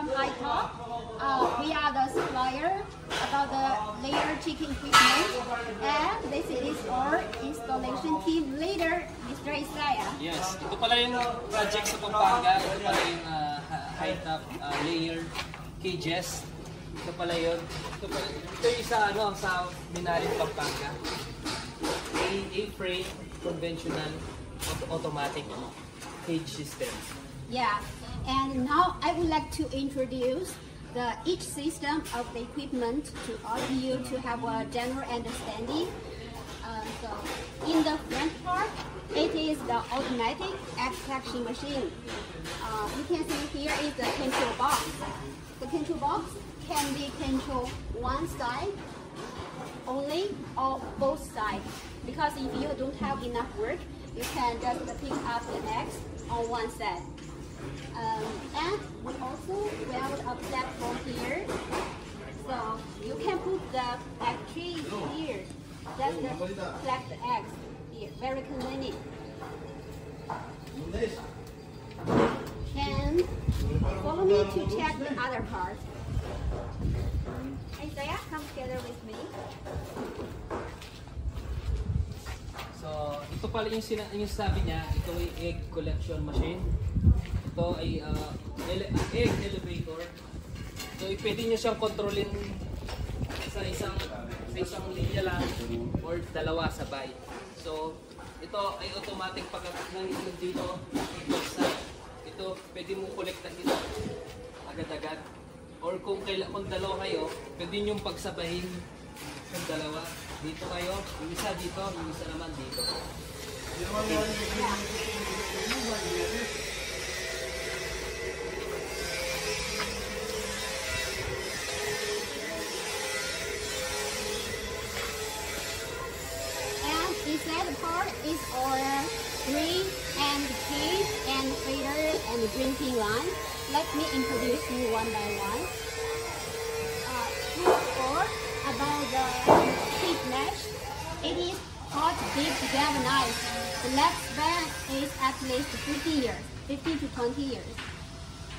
from iTop. We are the supplier about the layer chicken equipment, and this is our installation team leader, Mr. Isaiah. Yes, ito pala yung project sa Pampanga. Ito pala yung high top layer cages. Ito pala yun. Ito yung sa Minarin, Pampanga. A-frame, conventional, automatic cage system. Yeah, and now I would like to introduce each system of the equipment to all of you to have a general understanding. So in the front part, it is the automatic extraction machine. You can see here is the control box. The control box can be controlled one side only or both sides. Because if you don't have enough work, you can just pick up the eggs on one side. And we also build a platform here, so you can put the egg trays here. Just collect the eggs here. Very convenient. And follow me to check the other part. Isaiah, come together with me. So, ito pala yung sabi niya, ito ay egg collection machine. Ito ay egg elevator. So, pwede nyo siyang kontrolin sa isang linya lang or dalawa sabay. So, ito ay automatic pagkakit ng itlog dito. Ito, pwede mong kolektahin dito agad-agad. Or kung dalawa kayo, pwede nyo pagsabahin yung dalawa. Dito kayo, yung isa dito, yung isa naman dito. And inside the part is our green and cage and feeder and drinking line. Let me introduce you one by one. First, about the heat mesh, it is hot dip galvanized. The lifespan is at least 50 years, 15 to 20 years.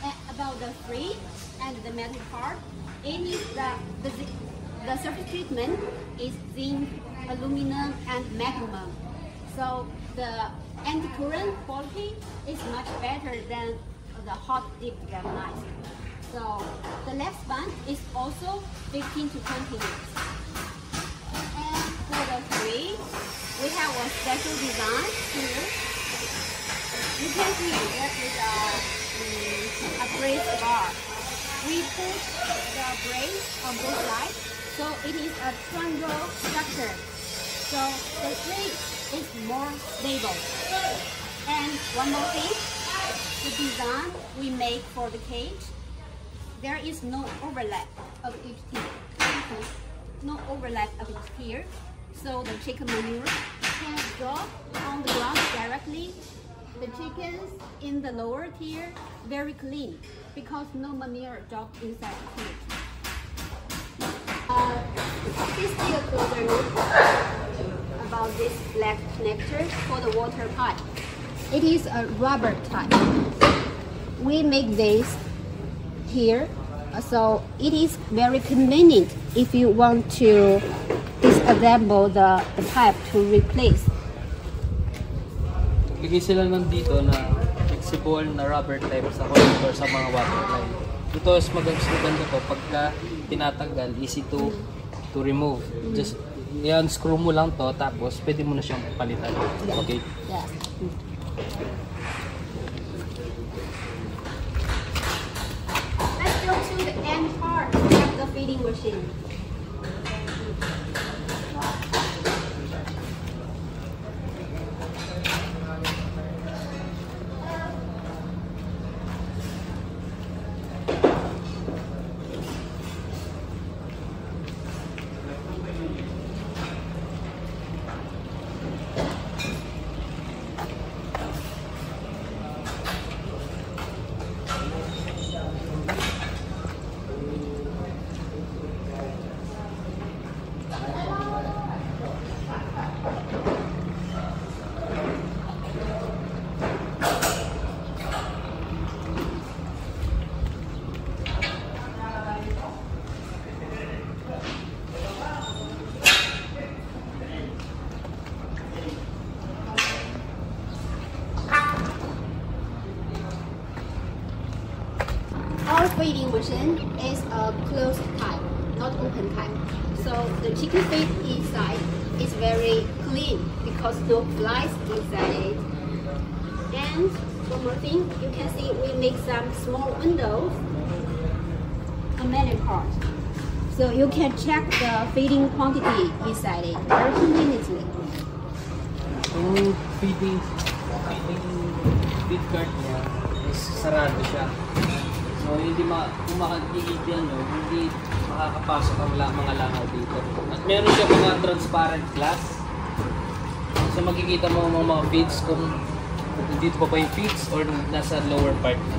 And about the free and the metal part, it is the surface treatment is zinc, aluminum, and magnesium. So the anti-current quality is much better than the hot dip galvanized. So the lifespan is also 15 to 20 years. And for the free, we have a special design here. You can see there is a brace bar. We put the brace on both sides, so it is a triangle structure. So the free is more stable. And one more thing, the design we make for the cage, there is no overlap of each tier. No overlap of each tier. So the chicken manure can drop on the ground directly. The chickens in the lower tier very clean because no manure dropped inside the cage. Please take a closer look about this black connector for the water pipe. It is a rubber type. We make this here, so it is very convenient if you want to disassemble the pipe to replace. Bigay sila ng dito na flexible na rubber type sa connector sa mga water line. Ito is maganda to pagka tinatanggal, easy to remove. Just i-unscrew mo lang to, tapos pwede mo na siyang palitan. Okay? Yeah. Let's go to the end part of the feeding machine. our feeding machine is a closed type, not open type. So the chicken feed inside is very clean because no flies inside it. And one more thing, you can see we make some small windows, a many parts. So you can check the feeding quantity inside it very conveniently. Yung feed cart niya is sarado siya. So kung makikita nyo, hindi makakapasok ang mga langaw dito. At meron siya mga transparent glass. So makikita mo ang mga feeds kung dito pa yung feeds or nasa lower part na.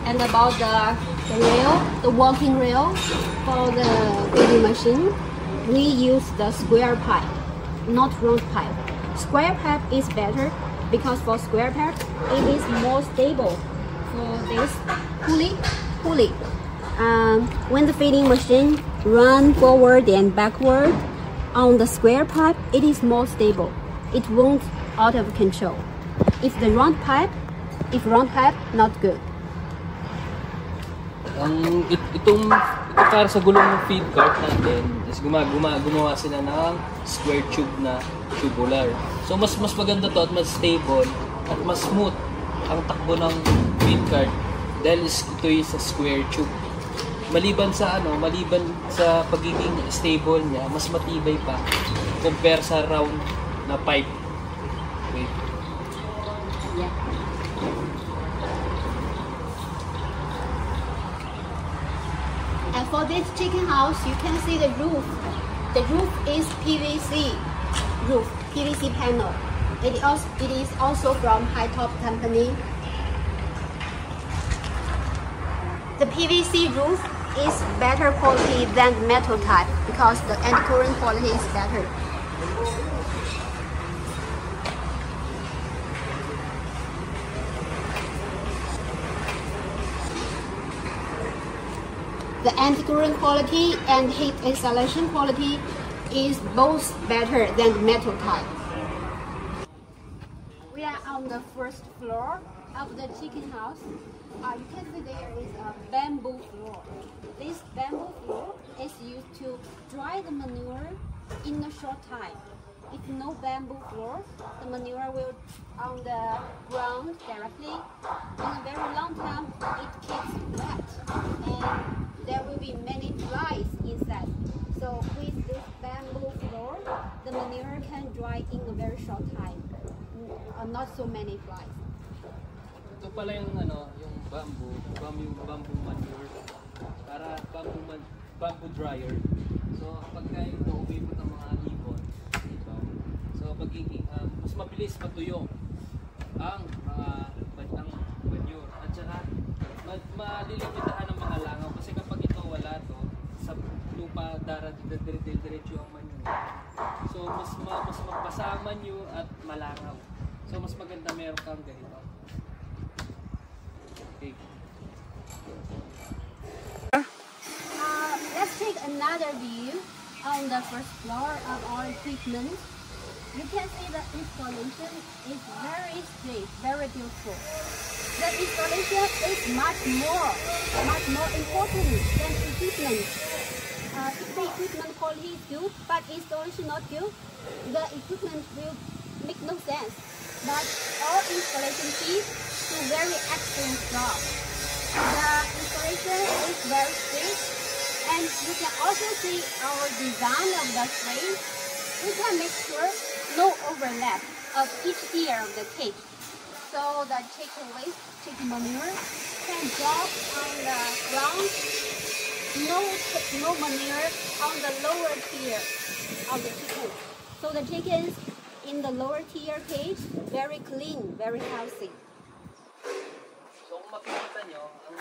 And about the rail, the walking rail for the feeding machine, we use the square pipe, not round pipe. Square pipe is better because for square pipe, it is more stable. For this pulley. When the feeding machine run forward and backward on the square pipe, it is more stable. It won't out of control. If round pipe, not good. Ito para sa gulong ng feed cart natin is gumawa sila ng square tube na tubular. So mas maganda to at mas stable at mas smooth ang takbo ng feed cart dahil ito is sa square tube. Maliban sa pagiging stable niya, mas matibay pa compare sa round na pipe. Okay. Yeah. And for this chicken house, you can see the roof. The roof is PVC roof, PVC panel. It is also from High Top Company. The PVC roof is better quality than metal type because the anti-current quality is better. The anti-current quality and heat installation quality is both better than metal type. We are on the first floor of the chicken house. You can see there is a bamboo floor. This bamboo floor is used to dry the manure in a short time. If no bamboo floor, the manure will on the ground directly. In a very long time, it keeps wet and there will be many flies inside. So with this bamboo floor, the manure can dry in a very short time. Not so many flies. Ito pala yung yung bamboo manure para bamboo dryer. So kapag ito umipot ang mga ibon dito, so mas mabilis matuyo ang manure at saka malilimitahan ang mga langaw kasi kapag ito wala to sa lupa diretso ang manure. So mas mapasa ang manure at malangaw. So mas maganda meron kang ganito. Okay. Let's take another view on the first floor of our equipment. You can see the installation is very straight, very beautiful. The installation is much more important than equipment. If the equipment quality is good, but installation not good, the equipment will make no sense. But our installation team do very excellent job. The installation is very straight, and you can also see our design of the frame. We can make sure no overlap of each ear of the cage, so the chicken waste, chicken manure can drop on the ground. No manure on the lower tier of the chicken. So the chickens in the lower tier cage very clean, very healthy. So kung makikita nyo, ang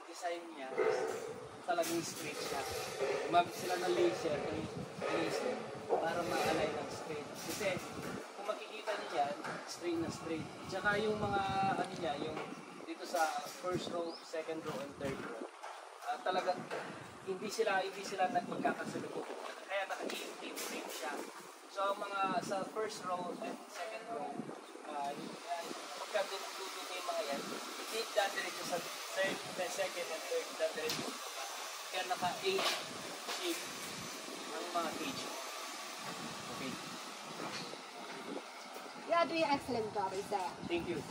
design niya is talagang straight siya. Gumamit sila ng laser para ma-align ng straight. Kasi kung makikita niyo yan, straight na straight. Tsaka yung mga niya, yung dito sa first row, second row, and third row, talagang hindi sila magkakasalubong. Kaya naka-frame siya. So mga sa first row and second row, pagkaduto yung mga yan, hindi second and third na diretso. Kaya naka-8 shape ang mga cage. Okay. You are doing excellent job, Isaiah. Thank you.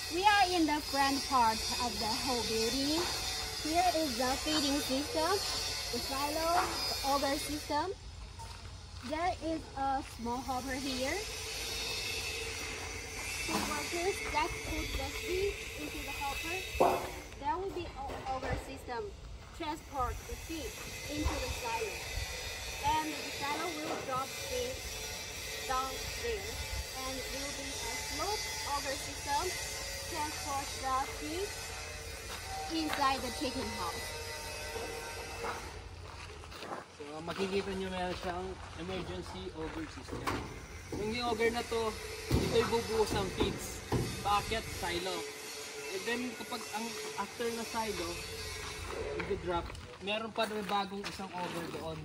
We are in the front part of the whole building. Here is the feeding system, the silo, the auger system. There is a small hopper here. The workers just put the feed into the hopper. There will be an auger system transport the feed into the silo. And the silo will drop feed down there. And it will be a slope auger system transport the feed inside the chicken house. So, makikita nyo meron siyang emergency auger system. Yung auger na to, ito'y bubuhos ng feeds, paakyat silo. And then, kapag ang after na silo, i-drop, meron pa rin bagong isang auger doon.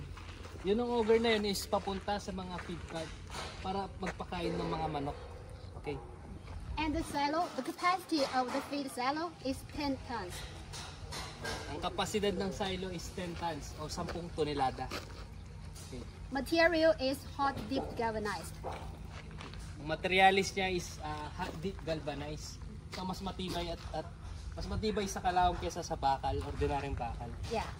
Yun ang auger na yun is papunta sa mga feed cart para magpakain ng mga manok. Okay. And the silo, the capacity of the feed silo is 10 tons. Ang kapasidad ng silo is 10 tons o 10 tonelada. Okay. Material is hot dip galvanized. Ang materialis niya is hot dip galvanized. So mas matibay at mas matibay sa kalawang kaysa sa bakal, ordinaryong bakal. Yeah.